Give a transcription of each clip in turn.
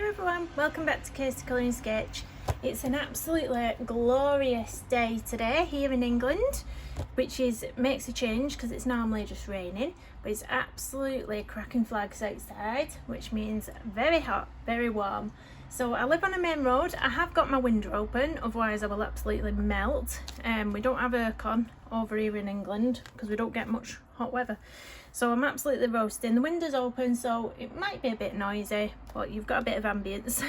Hello everyone, welcome back to Kirsty Colouring Sketch. It's an absolutely glorious day today here in England, which makes a change because it's normally just raining, but it's absolutely cracking flags outside, which means very hot, very warm. So I live on a main road. I have got my window open, otherwise I will absolutely melt. We don't have aircon over here in England because we don't get much hot weather. So I'm absolutely roasting. The window's open, so it might be a bit noisy, but you've got a bit of ambience.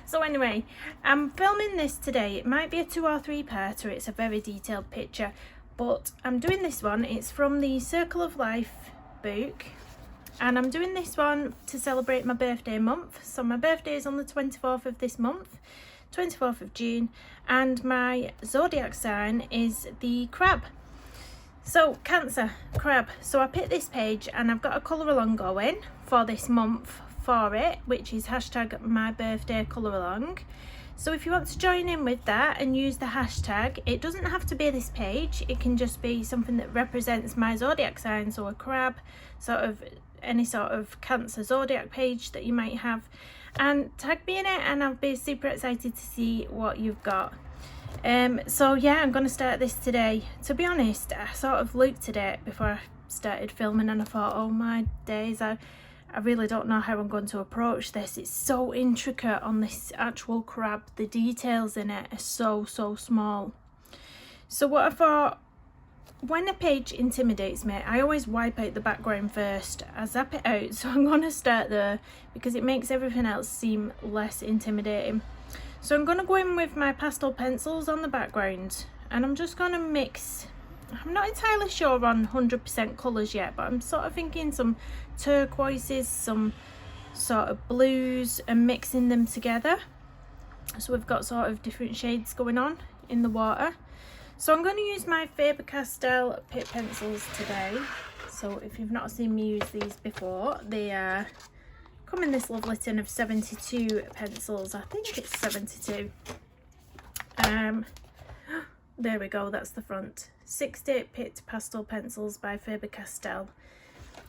So anyway, I'm filming this today. It might be a 2 or 3 parter. It's a very detailed picture, but I'm doing this one. It's from the Circle of Life book, and I'm doing this one to celebrate my birthday month. So my birthday is on the 24th of this month, 24th of June, and my zodiac sign is the crab. So Cancer, crab. So I picked this page and I've got a colour along going for this month for it, which is hashtag my birthday colour along. So if you want to join in with that and use the hashtag, it doesn't have to be this page, it can just be something that represents my zodiac sign, so a crab, sort of any sort of Cancer zodiac page that you might have, and tag me in it and I'll be super excited to see what you've got. So yeah, I'm going to start this today. To be honest, I sort of looked at it before I started filming and I thought, oh my days, I really don't know how I'm going to approach this. It's so intricate on this actual crab. The details in it are so small. So what I thought, when a page intimidates me, I always wipe out the background first. I zap it out, so I'm going to start there because it makes everything else seem less intimidating. So I'm going to go in with my pastel pencils on the background and I'm just going to mix. I'm not entirely sure on 100% colours yet, but I'm sort of thinking some turquoises, some sort of blues, and mixing them together. So we've got sort of different shades going on in the water. So I'm going to use my Fabercastell Pitt pencils today. So if you've not seen me use these before, they come in this lovely tin of 72 pencils. I think it's 72. There we go, that's the front. 60 Pitt pastel pencils by Faber-Castell.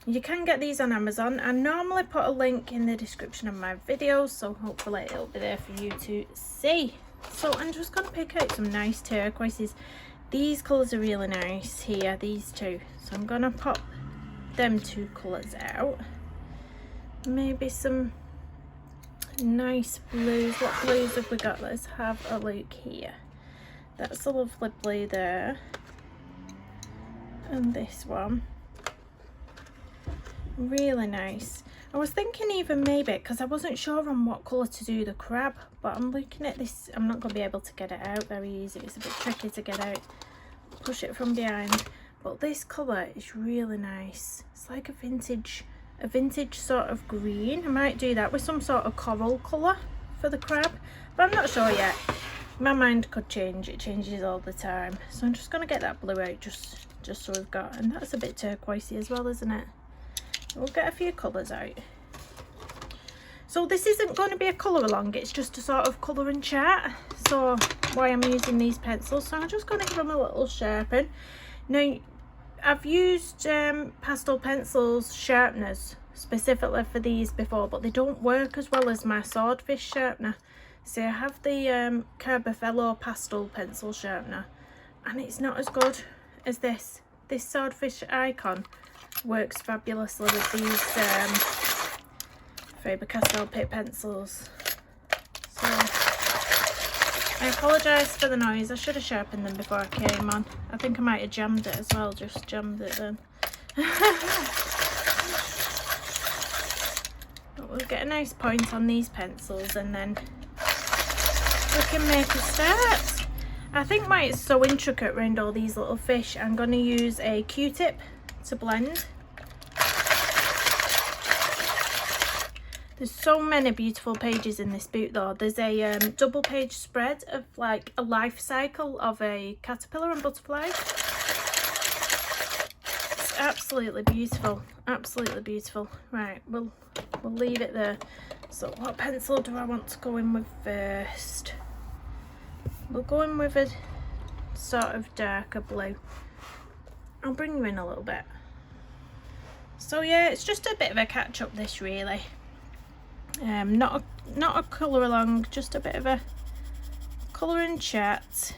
You can get these on Amazon. I normally put a link in the description of my videos, so hopefully it'll be there for you to see. So I'm just going to pick out some nice turquoises. These colours are really nice here, these two. So I'm going to pop them 2 colours out. Maybe some nice blues. What blues have we got? Let's have a look here. That's a lovely blue there. And this one. Really nice. I was thinking even maybe, because I wasn't sure on what colour to do the crab, but I'm looking at this. I'm not going to be able to get it out very easy. It's a bit tricky to get out. Push it from behind. But this colour is really nice. It's like a vintage sort of green. I might do that with some sort of coral colour for the crab, but I'm not sure yet. My mind could change. It changes all the time. So I'm just going to get that blue out just so we've got, and that's a bit turquoisey as well, isn't it? We'll get a few colours out. So this isn't going to be a colour along, it's just a sort of colour and chart. So why I'm using these pencils, so I'm just going to give them a little sharpen. Now I've used pastel pencils sharpeners specifically for these before, but they don't work as well as my swordfish sharpener. So I have the Carbofello pastel pencil sharpener and it's not as good as this. This swordfish icon works fabulously with these Faber-Castell Pitt pencils. So I apologise for the noise. I should have sharpened them before I came on. I think I might have jammed it as well, just jammed it then. But we'll get a nice point on these pencils and then we can make a start. I think why it's so intricate around all these little fish, I'm going to use a Q-tip to blend. There's so many beautiful pages in this book though. There's a double page spread of like a life cycle of a caterpillar and butterfly. It's absolutely beautiful, absolutely beautiful. Right, we'll leave it there. So what pencil do I want to go in with first? We'll go in with a sort of darker blue. I'll bring you in a little bit. So yeah, it's just a bit of a catch up this really. Not a colour along, just a bit of a colour and chat.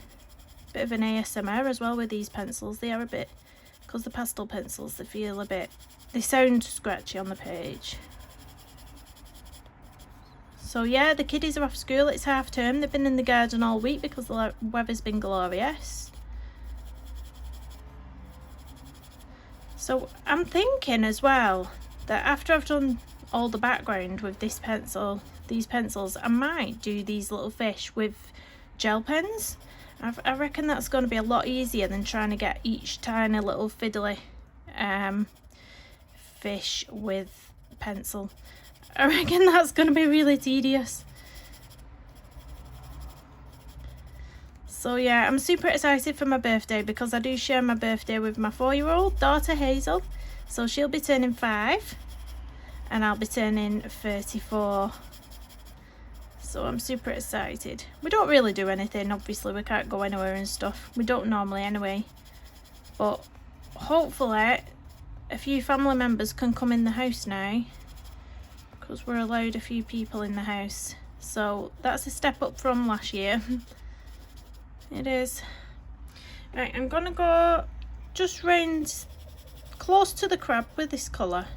Bit of an ASMR as well with these pencils. They are a bit, because the pastel pencils, they feel a bit, they sound scratchy on the page. So yeah, the kiddies are off school, it's half term. They've been in the garden all week because the weather's been glorious. So I'm thinking as well that after I've done all the background with this pencil, these pencils, I might do these little fish with gel pens. I reckon that's going to be a lot easier than trying to get each tiny little fiddly fish with pencil. I reckon that's going to be really tedious. So yeah, I'm super excited for my birthday because I do share my birthday with my 4-year-old daughter Hazel. So she'll be turning 5 and I'll be turning 34. So I'm super excited. We don't really do anything, obviously we can't go anywhere and stuff. We don't normally anyway. But hopefully a few family members can come in the house now, because we're allowed a few people in the house. So that's a step up from last year. It is. Right, I'm gonna go just round close to the crab with this colour,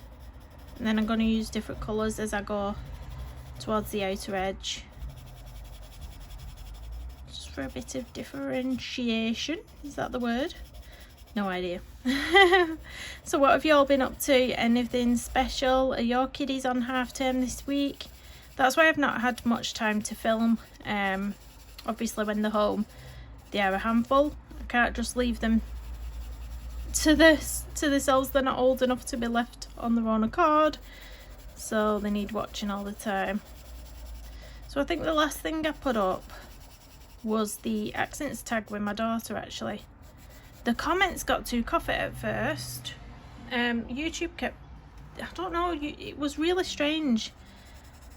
and then I'm going to use different colours as I go towards the outer edge, just for a bit of differentiation. Is that the word? No idea. So what have you all been up to? Anything special? Are your kiddies on half term this week? That's why I've not had much time to film. Obviously when they're home they are a handful. I can't just leave them to themselves. They're not old enough to be left on their own accord, so they need watching all the time. So I think the last thing I put up was the accents tag with my daughter. Actually, the comments got too coffee at first. YouTube kept, I don't know, it was really strange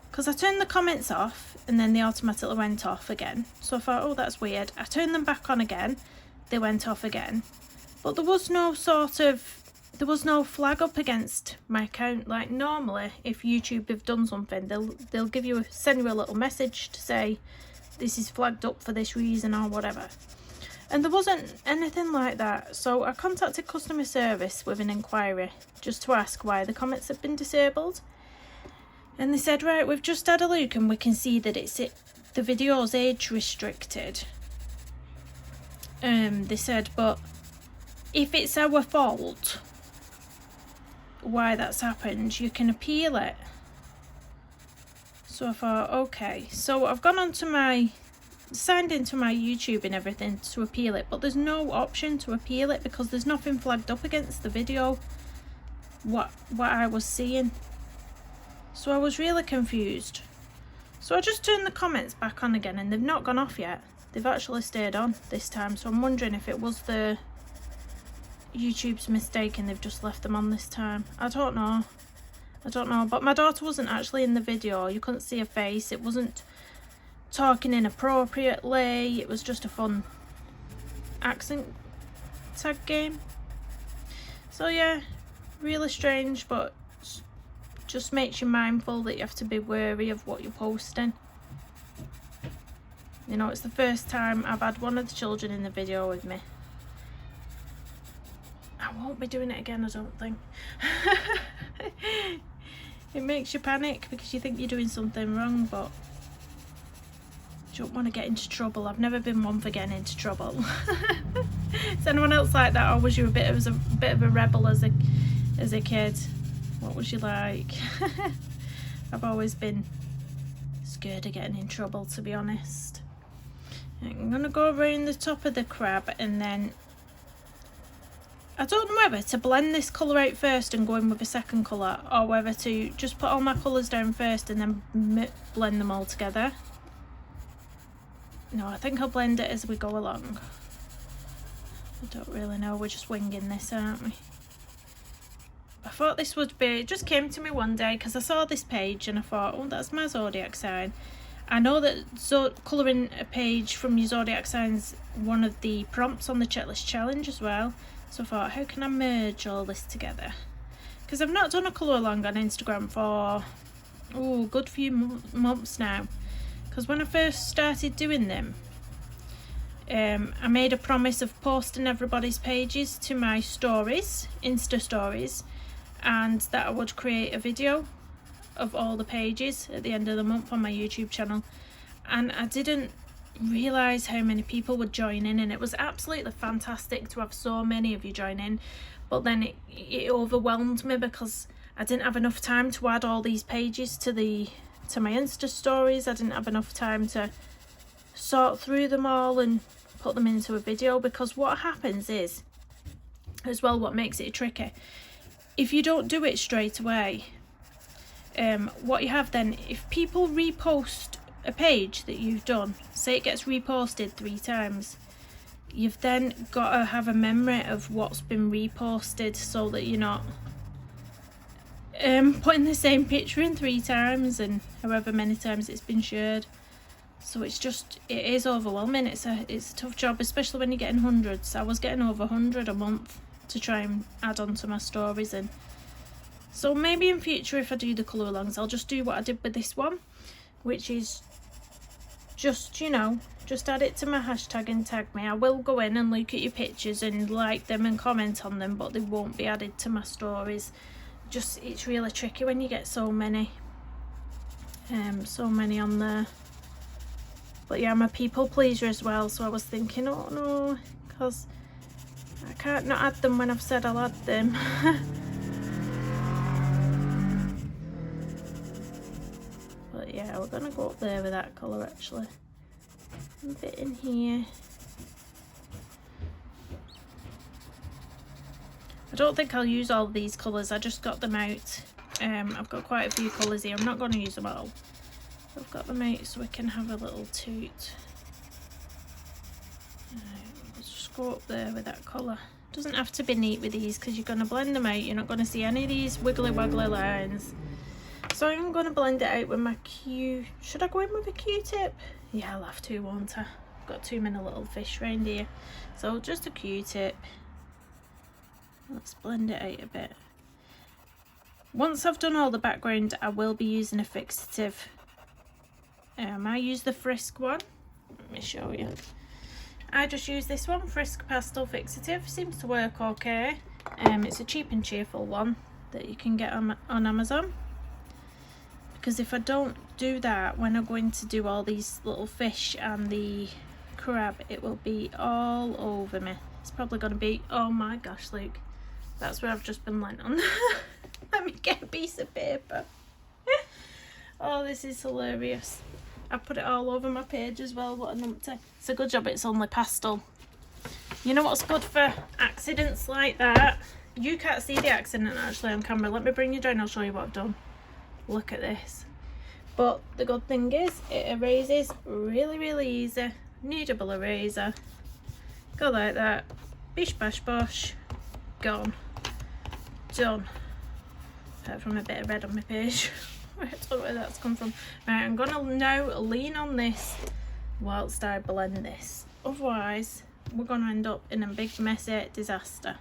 because I turned the comments off and then they automatically went off again. So I thought, oh, that's weird. I turned them back on again, they went off again. But there was no flag up against my account. Like normally if YouTube have done something, they'll give you send you a little message to say this is flagged up for this reason or whatever. And there wasn't anything like that. So I contacted customer service with an inquiry just to ask why the comments had been disabled. And they said, right, we've just had a look and we can see that the video's age restricted. They said, but if it's our fault why that's happened, you can appeal it. So I thought, okay. So I've gone on to signed into my YouTube and everything to appeal it, but there's no option to appeal it because there's nothing flagged up against the video what I was seeing. So I was really confused. So I just turned the comments back on again and they've not gone off yet. They've actually stayed on this time. So I'm wondering if it was the YouTube's mistake and they've just left them on this time. I don't know, but my daughter wasn't actually in the video. You couldn't see her face. It wasn't talking inappropriately. It was just a fun accent tag game. So yeah, really strange, but just makes you mindful that you have to be wary of what you're posting. You know, it's the first time I've had one of the children in the video with me. I won't be doing it again, I don't think. It makes you panic because you think you're doing something wrong, but you don't want to get into trouble. I've never been one for getting into trouble. Is anyone else like that, or was you a bit of a rebel as a kid? What was you like? I've always been scared of getting in trouble, to be honest. I'm gonna go around the top of the crab, and then I don't know whether to blend this colour out first and go in with a second colour, or whether to just put all my colours down first and then blend them all together. No, I think I'll blend it as we go along. I don't really know, we're just winging this, aren't we? I thought this would be, it just came to me one day because I saw this page and I thought, oh, that's my zodiac sign. I know that colouring a page from your zodiac sign's one of the prompts on the checklist challenge as well. So I thought, how can I merge all this together? Because I've not done a colour along on Instagram for oh, good few months now. Because when I first started doing them, I made a promise of posting everybody's pages to my stories, Insta stories, and that I would create a video of all the pages at the end of the month on my YouTube channel. And I didn't realise how many people would join in, and it was absolutely fantastic to have so many of you join in. But then it overwhelmed me because I didn't have enough time to add all these pages to my Insta stories. I didn't have enough time to sort through them all and put them into a video, because what happens is, as well, what makes it tricky, if you don't do it straight away, what you have then, if people repost a page that you've done, say it gets reposted 3 times, you've then got to have a memory of what's been reposted, so that you're not putting the same picture in 3 times and however many times it's been shared. So it is overwhelming. It's a tough job, especially when you're getting hundreds. I was getting over 100 a month to try and add on to my stories. And so maybe in future, if I do the colour alongs, I'll just do what I did with this one, which is just, you know, just add it to my hashtag and tag me. I will go in and look at your pictures and like them and comment on them, but they won't be added to my stories. Just, it's really tricky when you get so many on there. But yeah, I'm a people pleaser as well, so I was thinking, oh no, because I can't not add them when I've said I'll add them. But yeah, we're gonna go up there with that colour actually. A bit in here. I don't think I'll use all these colours, I just got them out. I've got quite a few colours here, I'm not going to use them all. I've got them out so we can have a little toot. Let's just go up there with that colour. Doesn't have to be neat with these because you're going to blend them out. You're not going to see any of these wiggly waggly lines. So I'm going to blend it out with my Should I go in with a Q-tip? Yeah, I'll have to, won't I? I've got too many little fish round here. So just a Q-tip. Let's blend it out a bit. Once I've done all the background, I will be using a fixative. I use the Frisk one. Let me show you. I just use this one, Frisk Pastel Fixative. Seems to work okay. It's a cheap and cheerful one that you can get on Amazon. Because if I don't do that, when I'm going to do all these little fish and the crab, it will be all over me. It's probably going to be, oh my gosh, Luke. That's where I've just been lent on. Let me get a piece of paper. Oh, this is hilarious. I put it all over my page as well. What a numpty. It's a good job it's only pastel. You know what's good for accidents like that? You can't see the accident actually on camera. Let me bring you down, I'll show you what I've done. Look at this. But the good thing is it erases really, really easy. Kneadable eraser. Go like that. Bish bash bosh. Gone. Done. Apart from a bit of red on my page. I don't know where that's come from. Right, I'm gonna now lean on this whilst I blend this. Otherwise, we're gonna end up in a big messy disaster.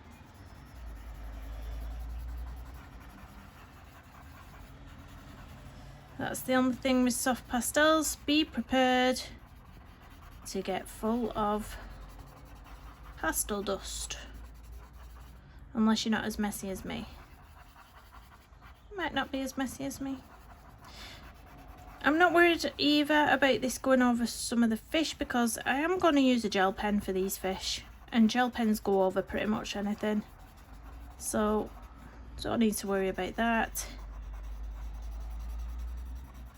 That's the only thing with soft pastels. Be prepared to get full of pastel dust. Unless you're not as messy as me. You might not be as messy as me. I'm not worried either about this going over some of the fish because I am going to use a gel pen for these fish. And gel pens go over pretty much anything. So, don't need to worry about that.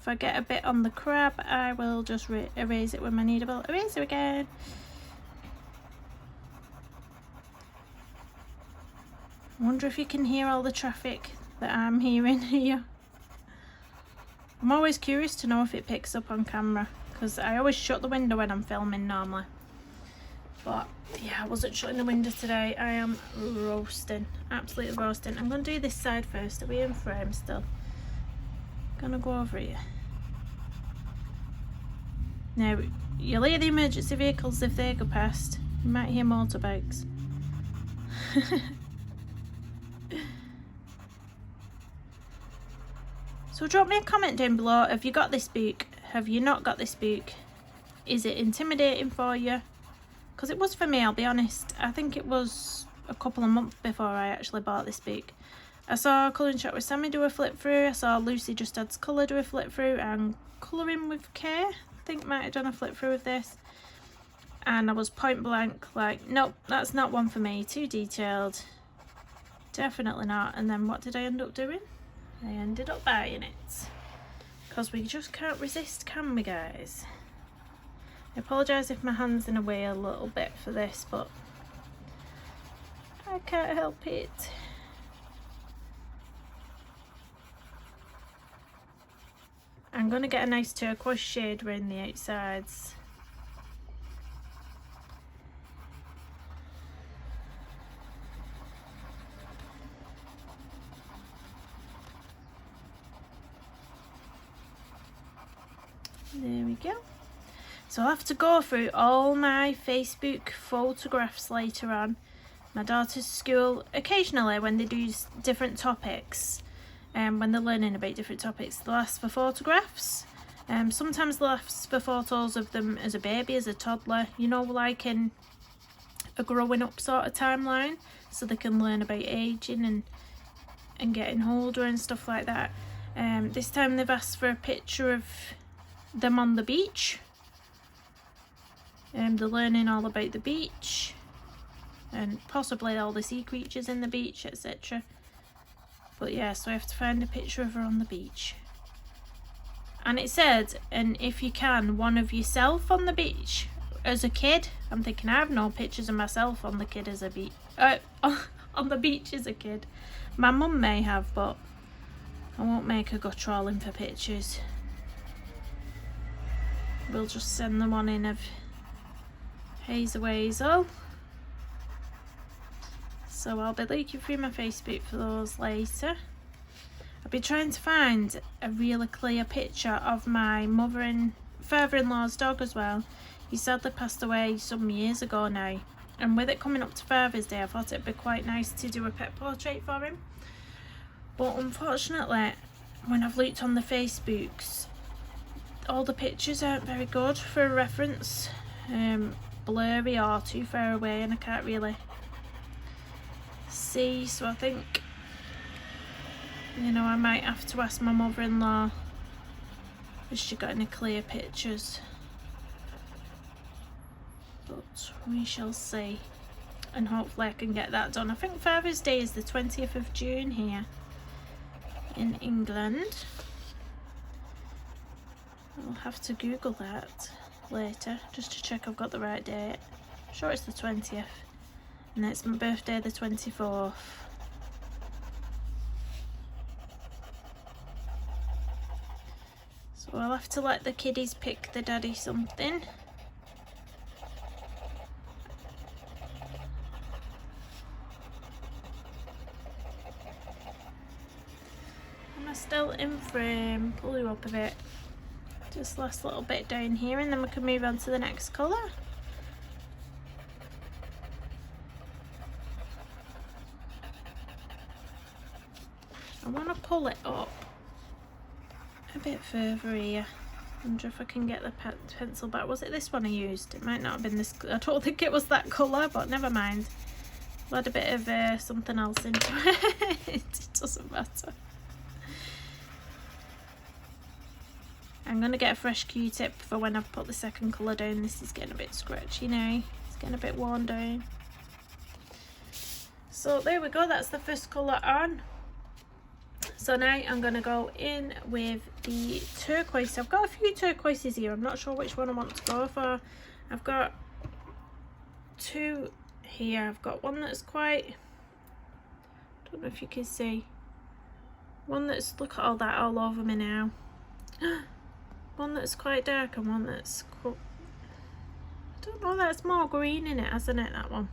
If I get a bit on the crab, I will just erase it with my kneadable eraser again. I wonder if you can hear all the traffic that I'm hearing here. I'm always curious to know if it picks up on camera because I always shut the window when I'm filming normally. But yeah, I wasn't shutting the window today. I am roasting, absolutely roasting. I'm going to do this side first. Are we in frame still? Gonna go over here. Now, you'll hear the emergency vehicles if they go past. You might hear motorbikes. So drop me a comment down below. Have you got this book? Have you not got this book? Is it intimidating for you? Because it was for me, I'll be honest. I think it was a couple of months before I actually bought this book. I saw Colouring Shop with Sammy do a flip through. I saw Lucy Just Adds Colour do a flip through, and Colouring with Kay, I think, might have done a flip through with this. And I was point blank like, nope, that's not one for me. Too detailed. Definitely not. And then what did I end up doing? I ended up buying it. Because we just can't resist, can we, guys? I apologise if my hand's in the way a little bit for this, but I can't help it. I'm going to get a nice turquoise shade around the outsides. There we go. So I'll have to go through all my Facebook photographs later on. My daughter's school, occasionally when they do different topics, when they're learning about different topics, they'll ask for photographs. Sometimes they'll ask for photos of them as a baby, as a toddler, you know, like in a growing up sort of timeline, so they can learn about aging and getting older and stuff like that. This time they've asked for a picture of them on the beach. They're learning all about the beach and possibly all the sea creatures in the beach, etc. But yeah, so I have to find a picture of her on the beach. And it said, and if you can, one of yourself on the beach as a kid. I'm thinking I have no pictures of myself on the kid as a on the beach as a kid. My mum may have, but I won't make her go trawling for pictures. We'll just send them on in of Hazel. So I'll be looking through my Facebook for those later. I've been trying to find a really clear picture of my mother and father-in-law's dog as well. He sadly passed away some years ago now, and with it coming up to Father's Day, I thought it'd be quite nice to do a pet portrait for him. But unfortunately, when I've looked on the Facebooks, all the pictures aren't very good for a reference. Blurry or too far away, and I can't really see, so I think, you know, I might have to ask my mother-in-law if she got any clear pictures, but we shall see, and hopefully I can get that done. I think Father's Day is the 20th of June here in England. I'll have to Google that later just to check I've got the right date. I'm sure it's the 20th, and it's my birthday the 24th. So I'll have to let the kiddies pick the daddy something. Am I still in frame? Pull you up a bit. Just last little bit down here, and then we can move on to the next colour. I want to pull it up a bit further here. I wonder if I can get the pencil back. Was it this one I used? It might not have been this. I don't think it was that colour, but never mind. I'll add a bit of something else into it. It doesn't matter. I'm going to get a fresh Q-tip for when I've put the second colour down. This is getting a bit scratchy now. It's getting a bit worn down. So there we go, that's the first colour on. So now I'm going to go in with the turquoise. I've got a few turquoises here. I'm not sure which one I want to go for. I've got two here. I've got one that's quite, don't know if you can see, one that's, look at all that all over me now. One that's quite dark and one that's, I don't know, that's more green in it, hasn't it, that one?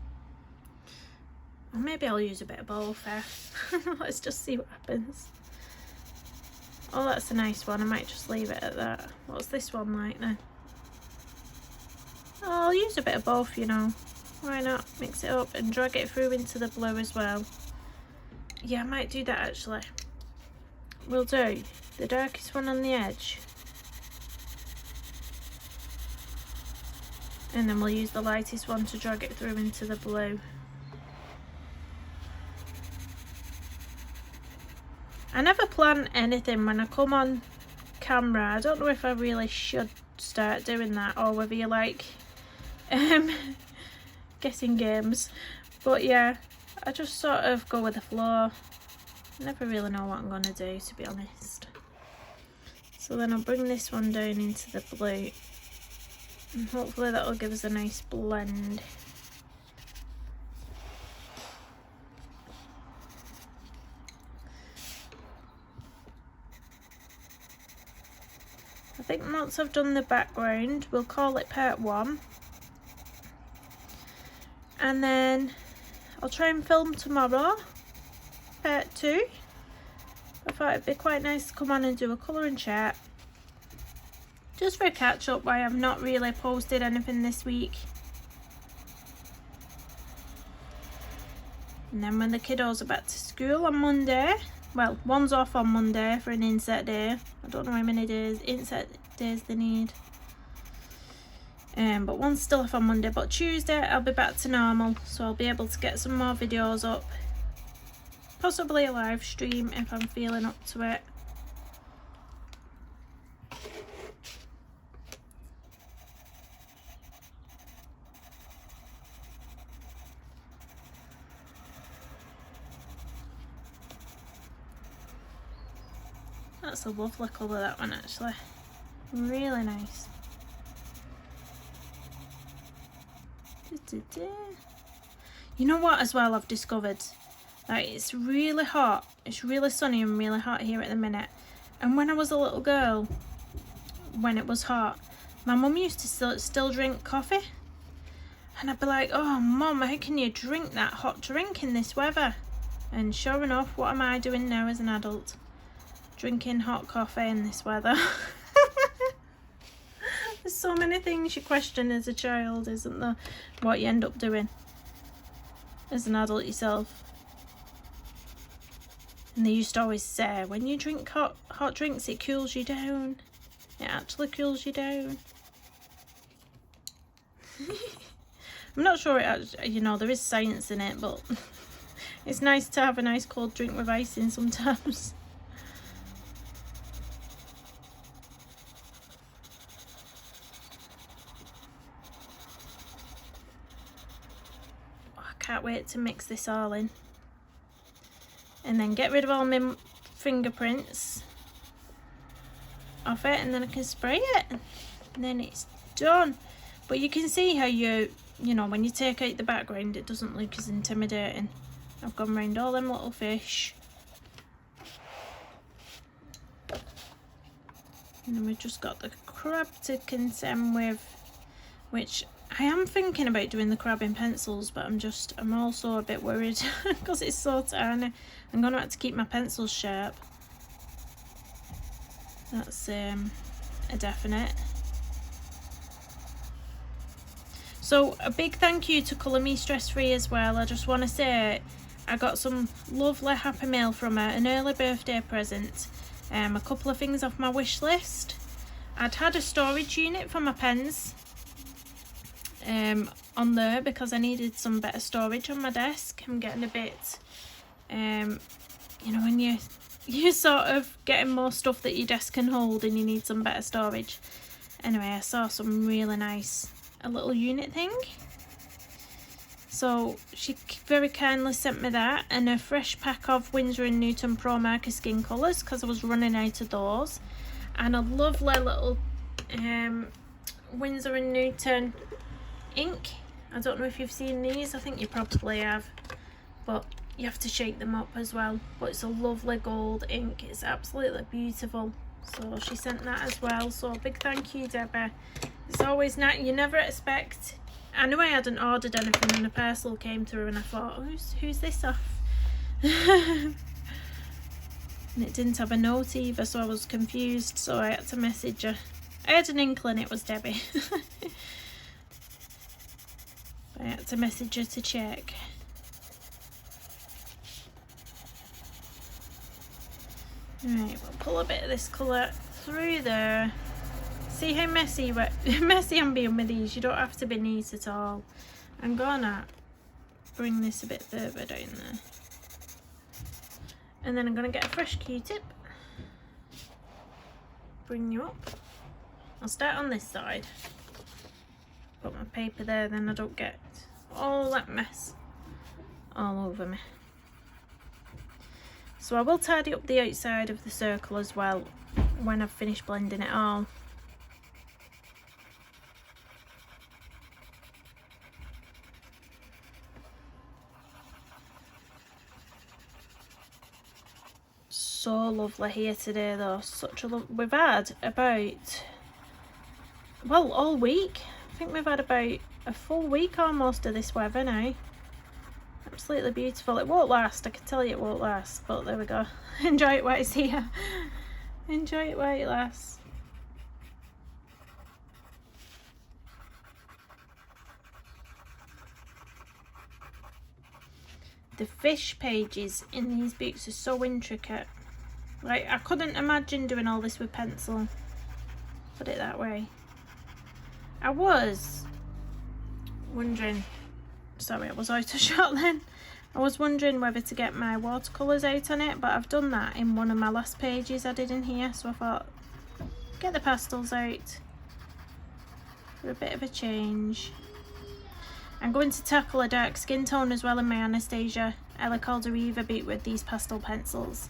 Or maybe I'll use a bit of both there. Let's just see what happens. Oh, that's a nice one. I might just leave it at that. What's this one like then? Oh, I'll use a bit of both, you know. Why not? Mix it up and drag it through into the blue as well. Yeah, I might do that actually. we'll do the darkest one on the edge, and then we'll use the lightest one to drag it through into the blue. I never plan anything when I come on camera. I don't know if I really should start doing that, or whether you like guessing games, but yeah, I just sort of go with the flow. I never really know what I'm going to do, to be honest. So then I'll bring this one down into the blue, and hopefully that'll give us a nice blend. I think once I've done the background, we'll call it part 1. And then I'll try and film tomorrow, part 2. I thought it'd be quite nice to come on and do a colouring chat, just for a catch up, why I've not really posted anything this week. And then when the kiddos are back to school on Monday, well, one's off on Monday for an inset day. I don't know how many days, inset days they need. But one's still off on Monday, but Tuesday I'll be back to normal, so I'll be able to get some more videos up. Possibly a live stream if I'm feeling up to it. That's a lovely colour, that one, actually. Really nice. You know what as well I've discovered? Like, it's really hot. It's really sunny and really hot here at the minute. And when I was a little girl, when it was hot, my mum used to still drink coffee. And I'd be like, oh mum, how can you drink that hot drink in this weather? And sure enough, what am I doing now as an adult? Drinking hot coffee in this weather. There's so many things you question as a child, isn't there? What you end up doing as an adult yourself. And they used to always say, when you drink hot drinks, it cools you down. It actually cools you down. I'm not sure it actually, you know, there is science in it, but it's nice to have a nice cold drink with ice in sometimes. Can't wait to mix this all in and then get rid of all my fingerprints off it, and then I can spray it and then it's done. But you can see how you know, when you take out the background, it doesn't look as intimidating. I've gone round all them little fish, and then we've just got the crab to contend with, which I am thinking about doing the crab in pencils, but I'm also a bit worried because it's so tiny. I'm going to have to keep my pencils sharp. That's a definite. So a big thank you to Colour Me Stress Free as well. I just want to say I got some lovely happy mail from her, an early birthday present, a couple of things off my wish list. I'd had a storage unit for my pens on there because I needed some better storage on my desk. I'm getting a bit you know, when you're sort of getting more stuff that your desk can hold and you need some better storage. Anyway, I saw some really nice, a little unit thing, so she very kindly sent me that, and a fresh pack of Winsor & Newton Pro Marker Skin Colours because I was running out of those, and a lovely little Winsor & Newton ink. I don't know if you've seen these, I think you probably have, but you have to shake them up as well. But it's a lovely gold ink, it's absolutely beautiful. So she sent that as well, so big thank you, Debbie. It's always nice, you never expect. I knew I hadn't ordered anything and a parcel came through and I thought, who's this off? And it didn't have a note either, so I was confused, so I had to message her. I had an inkling it was Debbie. I had to message her to check. Right, we'll pull a bit of this colour through there. See how messy I'm being with these? You don't have to be neat at all. I'm gonna bring this a bit further down there. And then I'm gonna get a fresh Q-tip. Bring you up. I'll start on this side. Put my paper there, then I don't get all that mess all over me. So I will tidy up the outside of the circle as well when I've finished blending it all. So lovely here today though, such a we've had about, well, all week. I think we've had about a full week almost of this weather now. Absolutely beautiful. It won't last, I can tell you it won't last, but there we go. Enjoy it while it's here. Enjoy it while it lasts. The fish pages in these books are so intricate. Like, I couldn't imagine doing all this with pencil. Put it that way. I was wondering, sorry I was out of shot then. I was wondering whether to get my watercolours out on it, but I've done that in one of my last pages I did in here, so I thought, get the pastels out for a bit of a change. I'm going to tackle a dark skin tone as well in my Anastasia Ella Caldereva boot with these pastel pencils.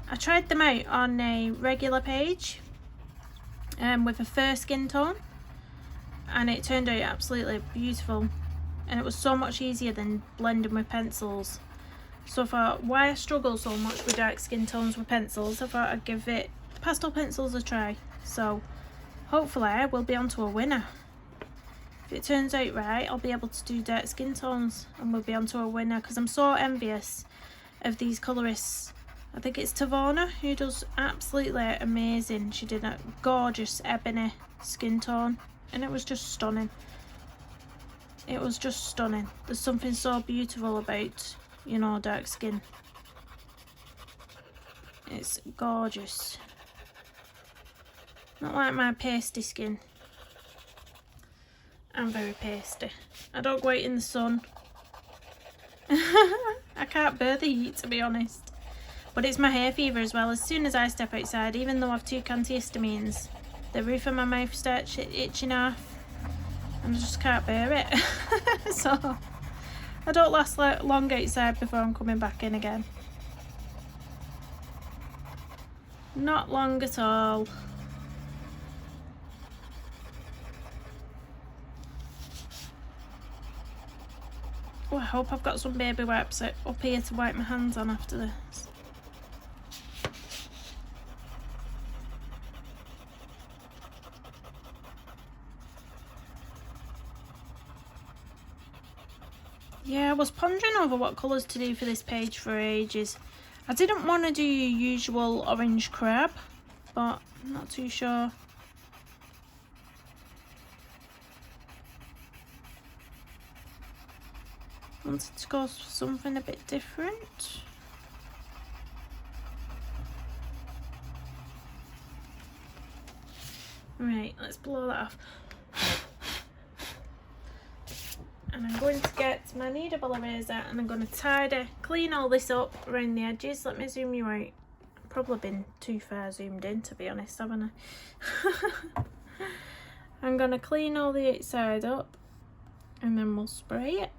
I tried them out on a regular page with a fur skin tone, and it turned out absolutely beautiful, and it was so much easier than blending with pencils. So I thought, why I struggle so much with dark skin tones with pencils, I thought I'd give it pastel pencils a try. So hopefully we'll be onto a winner. If it turns out right, I'll be able to do dark skin tones and we'll be onto a winner, because I'm so envious of these colorists. I think it's Tavona who does absolutely amazing. She did a gorgeous ebony skin tone and it was just stunning. It was just stunning. There's something so beautiful about, you know, dark skin. It's gorgeous. Not like my pasty skin. I'm very pasty. I don't go out in the sun. I can't bear the heat, to be honest. But it's my hay fever as well. As soon as I step outside, even though I've 2 antihistamines, the roof of my mouth starts itching off and I just can't bear it. So I don't last long outside before I'm coming back in again. Not long at all. Oh, I hope I've got some baby wipes up here to wipe my hands on after this. Yeah, I was pondering over what colours to do for this page for ages. I didn't want to do your usual orange crab, but I'm not too sure. Wanted to go for something a bit different. Right, let's blow that off. And I'm going to get my kneadable eraser and I'm going to clean all this up around the edges. Let me zoom you out. I've probably been too far zoomed in, to be honest, haven't I? I'm going to clean all the outside up and then we'll spray it.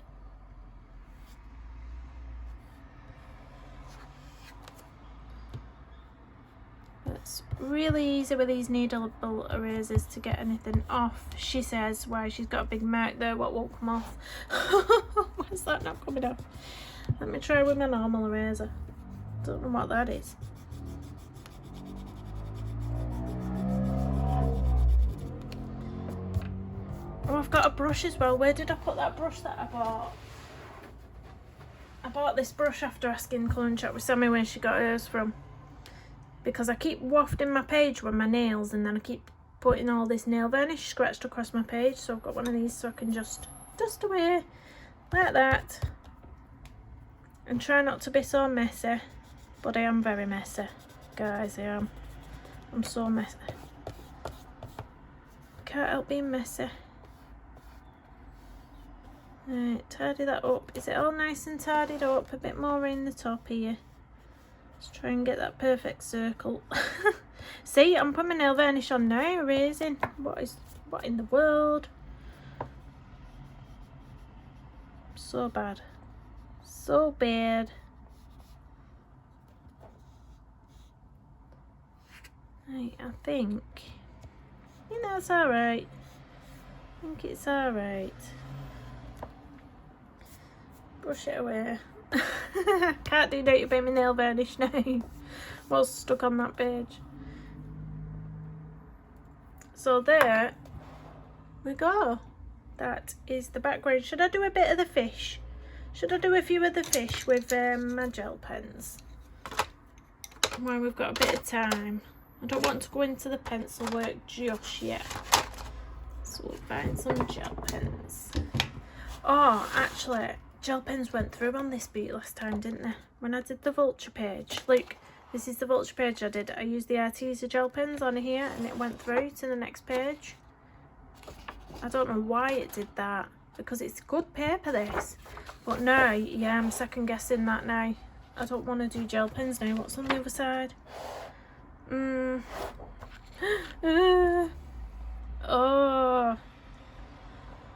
It's really easy with these kneadable erasers to get anything off. She says why she's got a big mark there, what won't come off. Why is that not coming off? Let me try with my normal eraser. Don't know what that is. Oh, I've got a brush as well. Where did I put that brush that I bought? I bought this brush after asking Colour Chat with Sammy where she got hers from. Because I keep wafting my page with my nails and then I keep putting all this nail varnish scratched across my page. So I've got one of these so I can just dust away like that. And try not to be so messy. But I am very messy, guys. I am. I'm so messy. Can't help being messy. Right, tidy that up. Is it all nice and tidied up? A bit more in the top here. Let's try and get that perfect circle. See, I'm putting my nail varnish on now, erasing. What in the world? So bad. So bad. Right, I think that's alright. I think it's alright. Brush it away. Can't do that about my nail varnish now. What's stuck on that page? So there we go. That is the background. Should I do a bit of the fish? Should I do a few of the fish with my gel pens? While we've got a bit of time. I don't want to go into the pencil work just yet. So we'll find some gel pens. Oh, actually, gel pens went through on this beat last time, didn't they? When I did the vulture page. Look, this is the vulture page I did. I used the Arteza gel pens on here and it went through to the next page. I don't know why it did that, because it's good paper, this. But now, yeah, I'm second guessing that now. I don't want to do gel pens now. What's on the other side? Oh,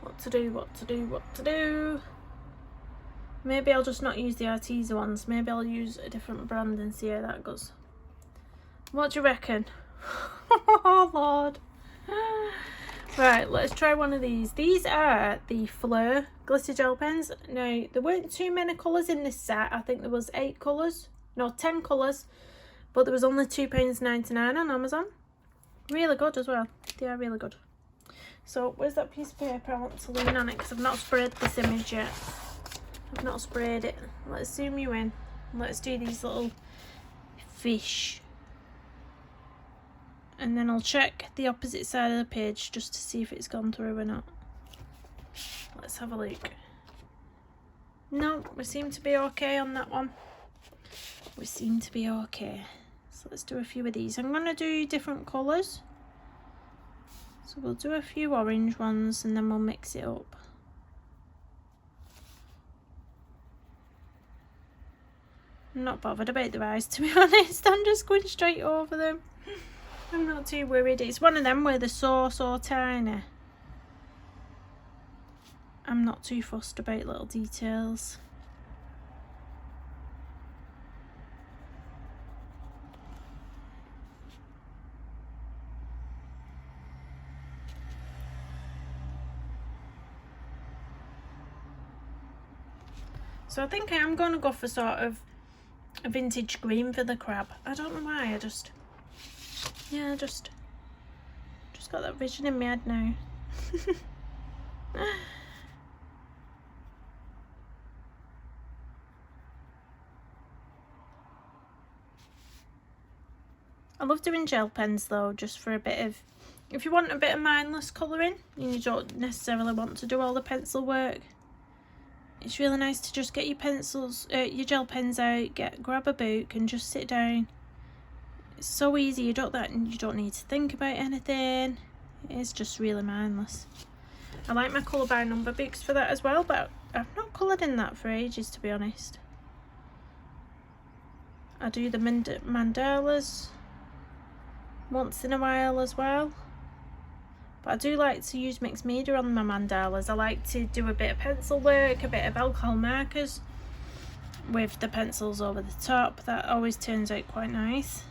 what to do? Maybe I'll just not use the Arteza ones. Maybe I'll use a different brand and see how that goes. What do you reckon? Oh Lord. Right, let's try one of these. These are the Fleur glitter gel pens. Now, there weren't too many colours in this set. I think there was 8 colours. No, 10 colours. But there was only £2.99 on Amazon. Really good as well. They are really good. So, where's that piece of paper? I want to lean on it because I've not sprayed this image yet. I've not sprayed it. Let's zoom you in. Let's do these little fish. And then I'll check the opposite side of the page just to see if it's gone through or not. Let's have a look. No, we seem to be okay on that one. We seem to be okay. So let's do a few of these. I'm going to do different colours. So we'll do a few orange ones and then we'll mix it up. I'm not bothered about their eyes, to be honest. I'm just going straight over them. I'm not too worried. It's one of them where they're so tiny. I'm not too fussed about little details. So I think I am going to go for sort of a vintage green for the crab. I don't know why, I just got that vision in my head now. I love doing gel pens though, just for a bit of, if you want a bit of mindless colouring and you don't necessarily want to do all the pencil work, it's really nice to just get your pencils, your gel pens out, grab a book and just sit down. It's so easy. You don't need to think about anything. It's just really mindless. I like my colour by number books for that as well, but I've not coloured in that for ages, to be honest. I do the mandalas once in a while as well. But I do like to use mixed media on my mandalas. I like to do a bit of pencil work, a bit of alcohol markers with the pencils over the top. That always turns out quite nice.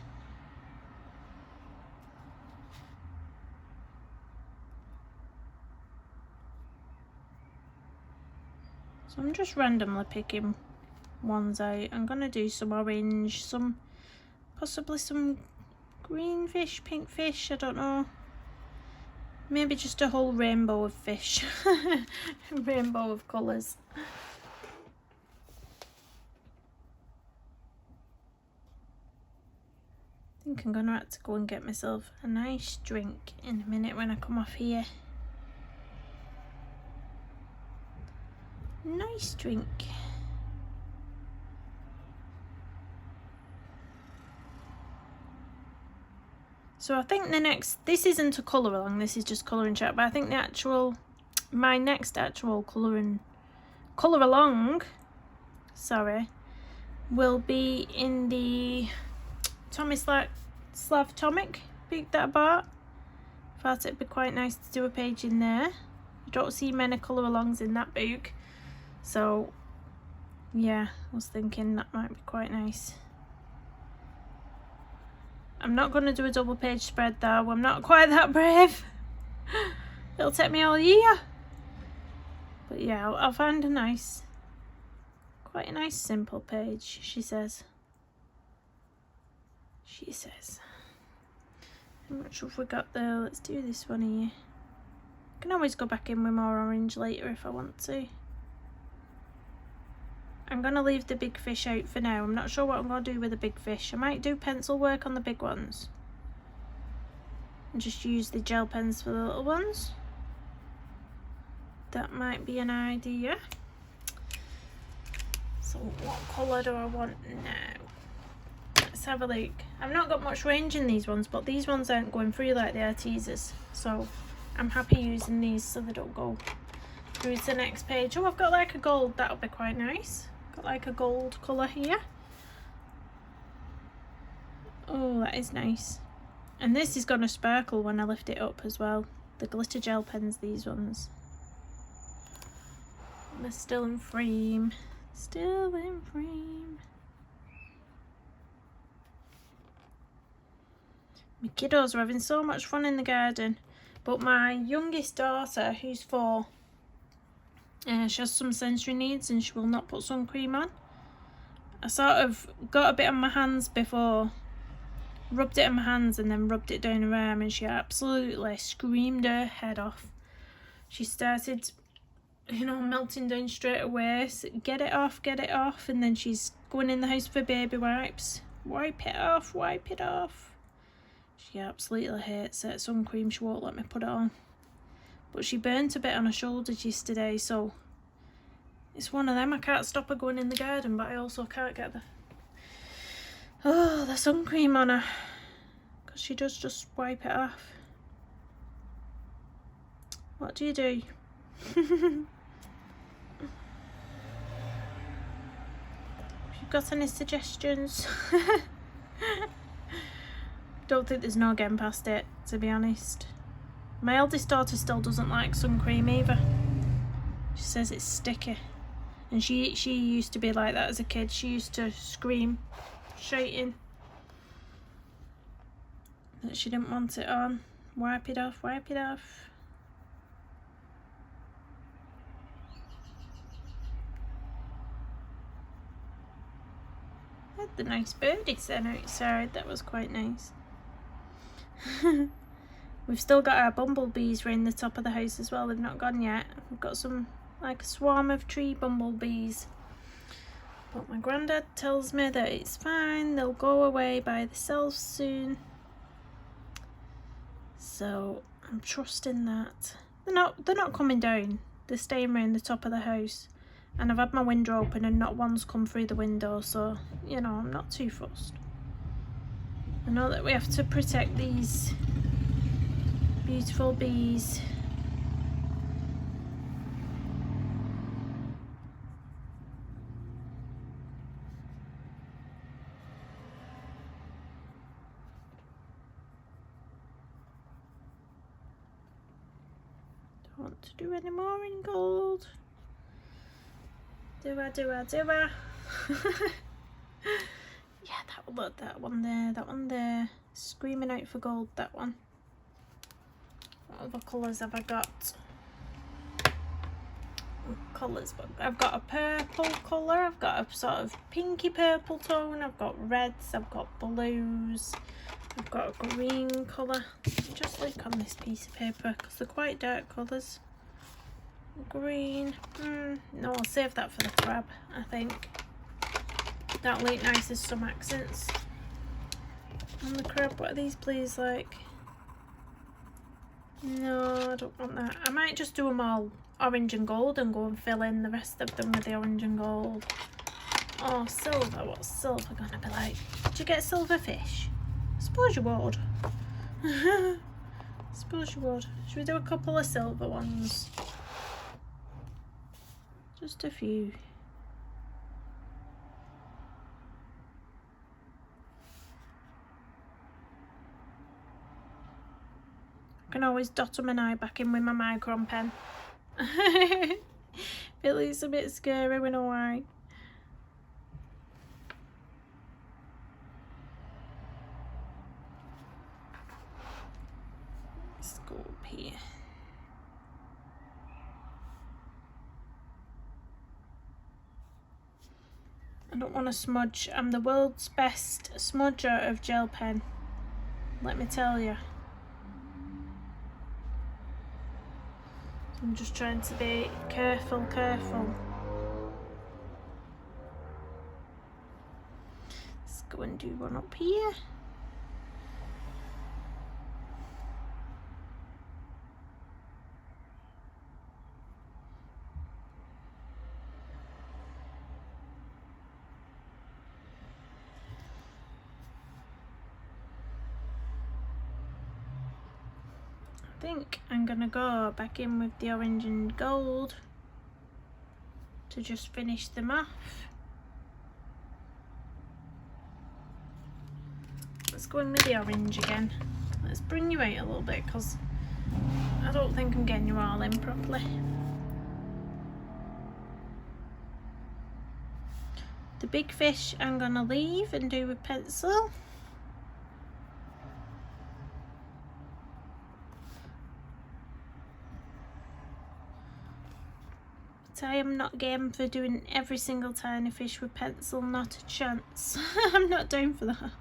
So I'm just randomly picking ones out. I'm going to do some orange, possibly some green fish, pink fish, I don't know. Maybe just a whole rainbow of fish. Rainbow of colours. I think I'm going to have to go and get myself a nice drink in a minute when I come off here. Nice drink. So I think this isn't a colour along, this is just colouring chat, but I think my next actual colour along, sorry, will be in the Slav Tomic book that I bought. I thought it'd be quite nice to do a page in there. You don't see many colour alongs in that book, so yeah, I was thinking that might be quite nice. I'm not going to do a double page spread though, I'm not quite that brave. It'll take me all year. But yeah, I'll find quite a nice simple page, she says. How much have we got there? Let's do this one here. I can always go back in with more orange later if I want to. I'm going to leave the big fish out for now. I'm not sure what I'm going to do with the big fish. I might do pencil work on the big ones. And just use the gel pens for the little ones. That might be an idea. So what colour do I want now? Let's have a look. I've not got much range in these ones, but these ones aren't going through like they are teasers. So I'm happy using these so they don't go through to the next page. Oh, I've got like a gold. That'll be quite nice. Got like a gold colour here. Oh, that is nice. And this is going to sparkle when I lift it up as well. The glitter gel pens, these ones. They're still in frame. Still in frame. My kiddos are having so much fun in the garden. But my youngest daughter, who's 4, she has some sensory needs and she will not put sun cream on. I sort of got a bit on my hands before, rubbed it on my hands and then rubbed it down her arm, and she absolutely screamed her head off. She started, melting down straight away. So, get it off, and then she's going in the house for baby wipes. Wipe it off, wipe it off. She absolutely hates it. Sun cream, she won't let me put it on. But she burnt a bit on her shoulders yesterday, so it's one of them. I can't stop her going in the garden, but I also can't get the sun cream on her, because she does just wipe it off. What do you do? If you've got any suggestions. Don't think there's no getting past it, to be honest. My eldest daughter still doesn't like sun cream either. She says it's sticky. And she used to be like that as a kid. She used to scream, shouting that she didn't want it on. Wipe it off, wipe it off. I had the nice birdies then outside. That was quite nice. We've still got our bumblebees around the top of the house as well. They've not gone yet. We've got some, like a swarm of tree bumblebees. But my granddad tells me that it's fine. They'll go away by themselves soon. So I'm trusting that. They're not coming down. They're staying around the top of the house. And I've had my window open and not one's come through the window. So, I'm not too fussed. I know that we have to protect these beautiful bees. Don't want to do any more in gold. Do I? Yeah, that one there. Screaming out for gold, that one. What other colours have I got? Colours, but I've got a purple colour, I've got a sort of pinky purple tone, I've got reds, I've got blues, I've got a green colour. Just look on this piece of paper because they're quite dark colours. Green, no, I'll save that for the crab, I think. That'll look nice as some accents on the crab. What are these please like? No, I don't want that. I might just do them all orange and gold and go and fill in the rest of them with the orange and gold. Oh, silver. What's silver gonna be like? Did you get silver fish? I suppose you would. Suppose you would. Should we do a couple of silver ones? Just a few. I can always dot them an eye back in with my micron pen. It looks a bit scary, we know why. Let's go up here. I don't want to smudge. I'm the world's best smudger of gel pen, let me tell you. I'm just trying to be careful. Let's go and do one up here. I think I'm gonna go back in with the orange and gold to just finish them off. Let's go in with the orange again. Let's bring you out a little bit because I don't think I'm getting you all in properly. The big fish I'm gonna leave and do with pencil. I am not game for doing every single tiny fish with pencil, not a chance. I'm not down for that.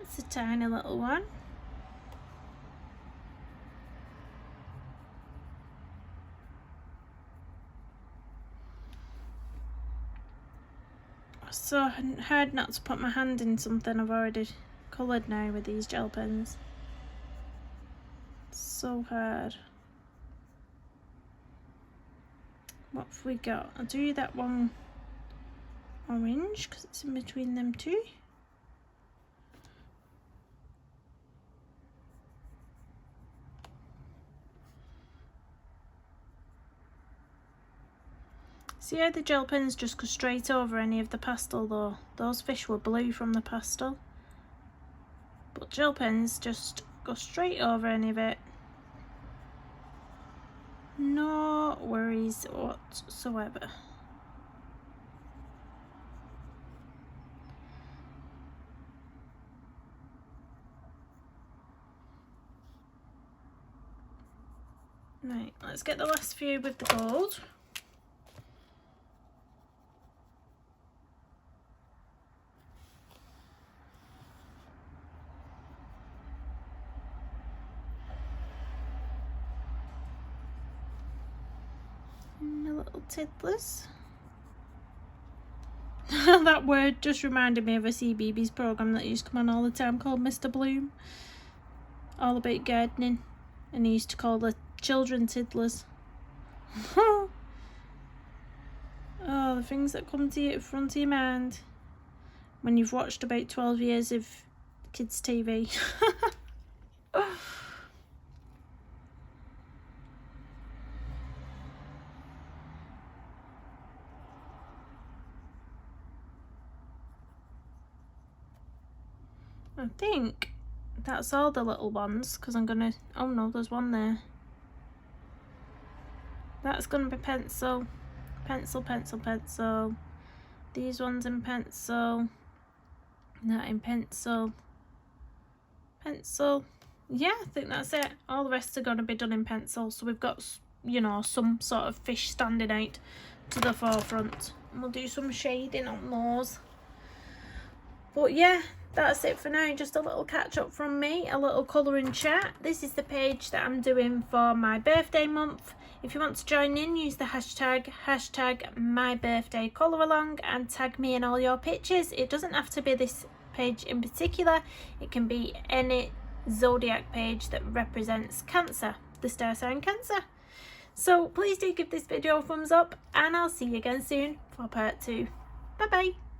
It's a tiny little one. So hard not to put my hand in something I've already coloured now with these gel pens. So hard. What have we got? I'll do that one orange because it's in between them two. See how the gel pens just go straight over any of the pastel though? Those fish were blue from the pastel. But gel pens just go straight over any of it. No worries whatsoever. Right, let's get the last few with the gold. Little tiddlers. That word just reminded me of a CBeebies programme that used to come on all the time called Mr. Bloom, all about gardening, and he used to call the children tiddlers. Oh, the things that come to you at front of your mind when you've watched about 12 years of kids TV. I think that's all the little ones because I'm gonna, oh no, there's one there. That's gonna be pencil, pencil, pencil, pencil. These ones in pencil, that in pencil, pencil. Yeah, I think that's it. All the rest are gonna be done in pencil. So we've got, you know, some sort of fish standing out to the forefront. And we'll do some shading on those. But yeah, that's it for now. Just a little catch up from me, a little colouring chat. This is the page that I'm doing for my birthday month. If you want to join in, use the hashtag #mybirthdaycolouralong and tag me in all your pictures. It doesn't have to be this page in particular. It can be any zodiac page that represents Cancer, the star sign Cancer. So please do give this video a thumbs up, and I'll see you again soon for part 2. Bye bye.